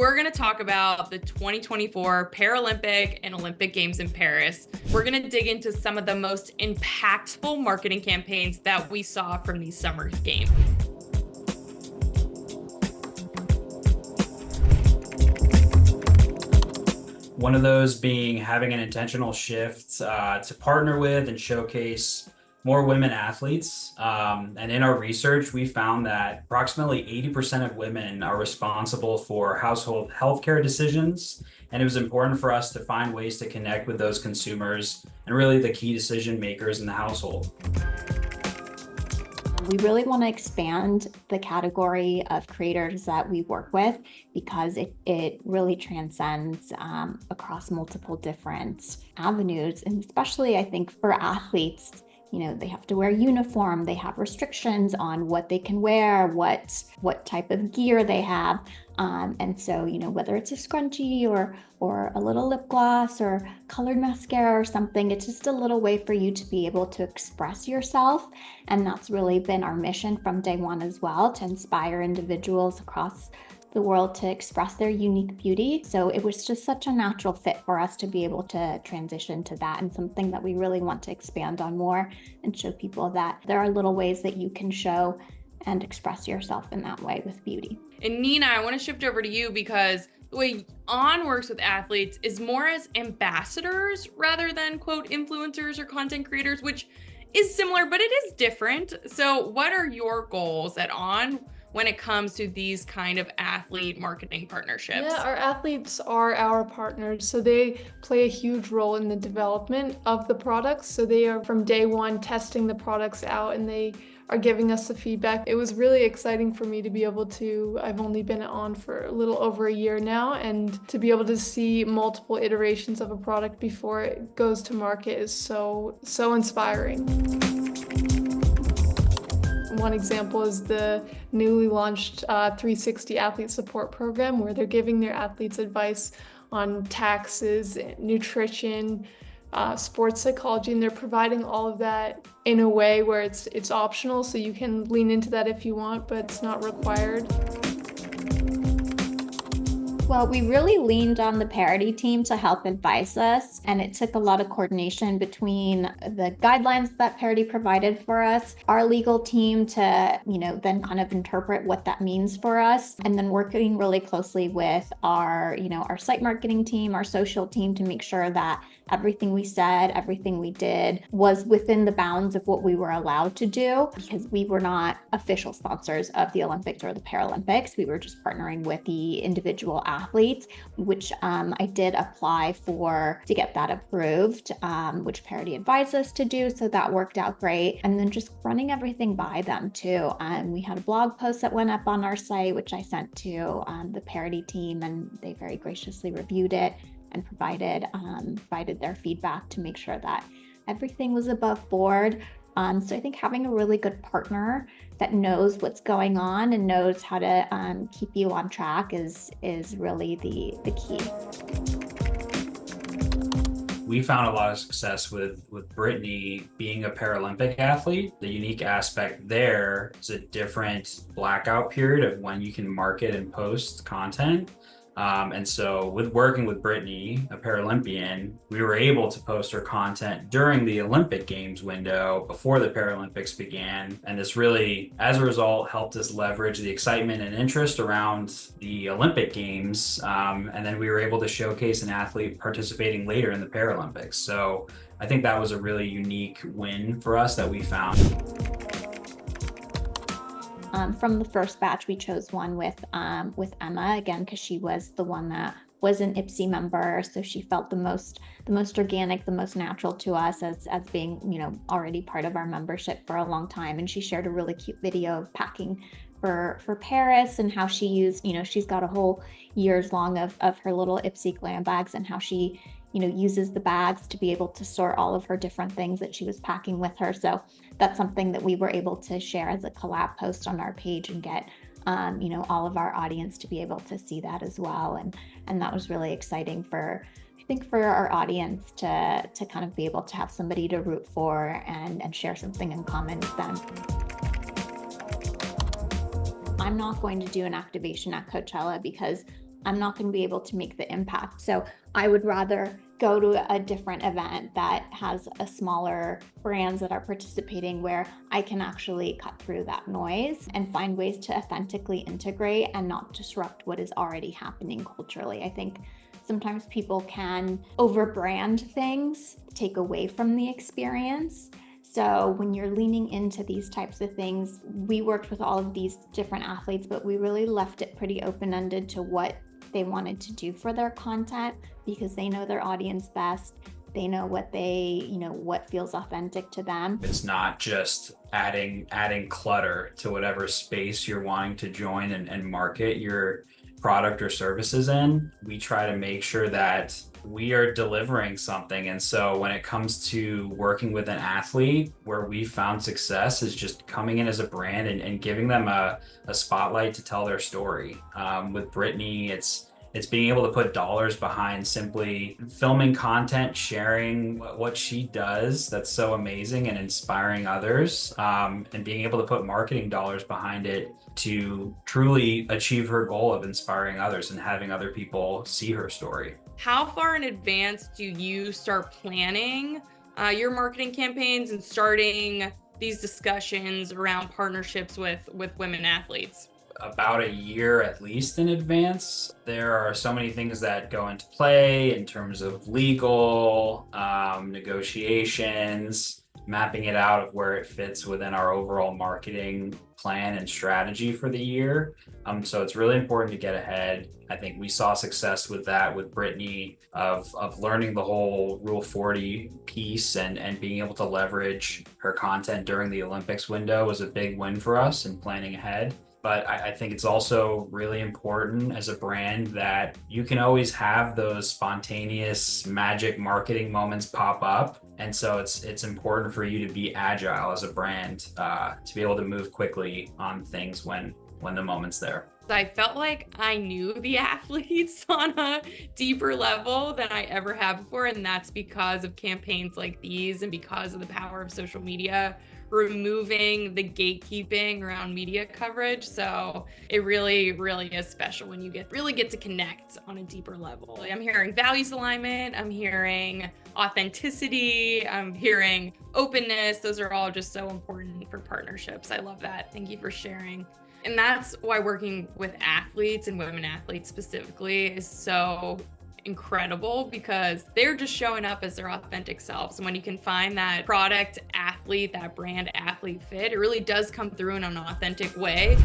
we're going to talk about the 2024 Paralympic and Olympic Games in Paris. We're going to dig into some of the most impactful marketing campaigns that we saw from these summer games. One of those being having an intentional shift to partner with and showcase more women athletes. And in our research, we found that approximately 80% of women are responsible for household healthcare decisions. And it was important for us to find ways to connect with those consumers and really the key decision makers in the household. We really want to expand the category of creators that we work with because it really transcends across multiple different avenues. And especially, I think, for athletes, they have to wear uniform, they have restrictions on what they can wear, what type of gear they have. And so, whether it's a scrunchie or a little lip gloss or colored mascara or something, it's just a little way for you to be able to express yourself. And that's really been our mission from day one as well, to inspire individuals across the world to express their unique beauty. So it was just such a natural fit for us to be able to transition to that, and something that we really want to expand on more and show people that there are little ways that you can show and express yourself in that way with beauty. And Nina, I want to shift over to you because the way On works with athletes is more as ambassadors rather than quote influencers or content creators, which is similar, but it is different. So what are your goals at On when it comes to these kind of athlete marketing partnerships? Yeah, our athletes are our partners, so they play a huge role in the development of the products. So they are from day one testing the products out, and they are giving us the feedback. It was really exciting for me to be able to, I've only been on for a little over a year now, and to be able to see multiple iterations of a product before it goes to market is so inspiring. One example is the newly launched 360 Athlete Support Program, where they're giving their athletes advice on taxes, nutrition, sports psychology, and they're providing all of that in a way where it's optional, so you can lean into that if you want, but it's not required. Well, we really leaned on the Parity team to help advise us, and it took a lot of coordination between the guidelines that Parity provided for us, our legal team to, then kind of interpret what that means for us, and then working really closely with our site marketing team, our social team, to make sure that everything we said, everything we did was within the bounds of what we were allowed to do, because we were not official sponsors of the Olympics or the Paralympics. We were just partnering with the individual athletes, which I did apply to get that approved, which Parity advised us to do. So that worked out great. And then just running everything by them too. We had a blog post that went up on our site, which I sent to the Parity team, and they very graciously reviewed it and provided their feedback to make sure that everything was above board. So I think having a really good partner that knows what's going on and knows how to keep you on track is really the key. We found a lot of success with Brittany being a Paralympic athlete. The unique aspect there is a different blackout period of when you can market and post content. And so with working with Brittany, a Paralympian, we were able to post her content during the Olympic Games window before the Paralympics began. And this really, as a result, helped us leverage the excitement and interest around the Olympic Games. And then we were able to showcase an athlete participating later in the Paralympics. So I think that was a really unique win for us that we found. From the first batch, we chose one with Emma, again, because she was the one that was an IPSI member, so she felt the most organic, the most natural to us as being already part of our membership for a long time. And she shared a really cute video of packing for Paris, and how she used, she's got a whole years long of her little IPSI glam bags, and how she uses the bags to be able to store all of her different things that she was packing with her. So that's something that we were able to share as a collab post on our page and get all of our audience to be able to see that as well. And that was really exciting for our audience to kind of be able to have somebody to root for and share something in common with them. I'm not going to do an activation at Coachella because I'm not going to be able to make the impact. So I would rather go to a different event that has a smaller brands that are participating, where I can actually cut through that noise and find ways to authentically integrate and not disrupt what is already happening culturally. I think sometimes people can overbrand things, take away from the experience. So when you're leaning into these types of things, we worked with all of these different athletes, but we really left it pretty open-ended to what they wanted to do for their content, because they know their audience best. They know what what feels authentic to them. It's not just adding clutter to whatever space you're wanting to join and market your product or services in. We try to make sure that we are delivering something. And so when it comes to working with an athlete, where we found success is just coming in as a brand and giving them a spotlight to tell their story. With Brittany, it's being able to put dollars behind simply filming content, sharing what she does that's so amazing and inspiring others, and being able to put marketing dollars behind it to truly achieve her goal of inspiring others and having other people see her story. How far in advance do you start planning your marketing campaigns and starting these discussions around partnerships with women athletes? About a year at least in advance. There are so many things that go into play in terms of legal, negotiations, mapping it out of where it fits within our overall marketing plan and strategy for the year. So it's really important to get ahead. I think we saw success with that with Brittany of learning the whole Rule 40 piece and being able to leverage her content during the Olympics window was a big win for us in planning ahead. But I think it's also really important as a brand that you can always have those spontaneous magic marketing moments pop up. And so it's important for you to be agile as a brand, to be able to move quickly on things when the moment's there. I felt like I knew the athletes on a deeper level than I ever have before. And that's because of campaigns like these and because of the power of social media removing the gatekeeping around media coverage. So it really, really is special when you really get to connect on a deeper level. I'm hearing values alignment, I'm hearing authenticity, I'm hearing openness. Those are all just so important for partnerships. I love that. Thank you for sharing. And that's why working with athletes and women athletes specifically is so incredible, because they're just showing up as their authentic selves. And when you can find that product athlete, that brand athlete fit, it really does come through in an authentic way.